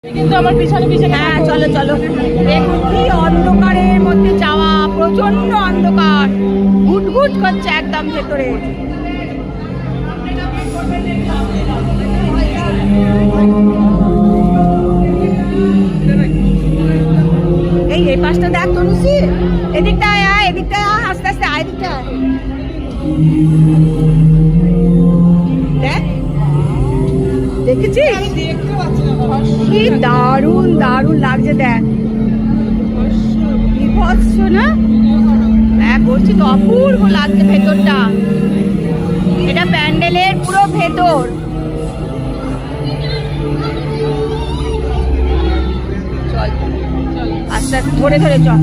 কিন্তু আমার পিছনে পিছনে হ্যাঁ চলো চলো। দেখুন কি অন্ধকারের মধ্যে যাওয়া, প্রচন্ড অন্ধকার, ঘুটঘুট করছে একদম ভেতরে। এই পাশটা দেখ তনুশ্রী, এদিকটা আয়, এদিকটা আস্তে আস্তে আয়, এদিকটা দেখ, দেখেছিস কি দারুণ দারুণ লাগছে, দেখ বিভৎস না? হ্যাঁ বলছি তো, অপূর্ব লাগছে ভেতরটা। এটা প্যান্ডেলের পুরো ভেতর। চল আস্তে আস্তে ধরে ধরে চল।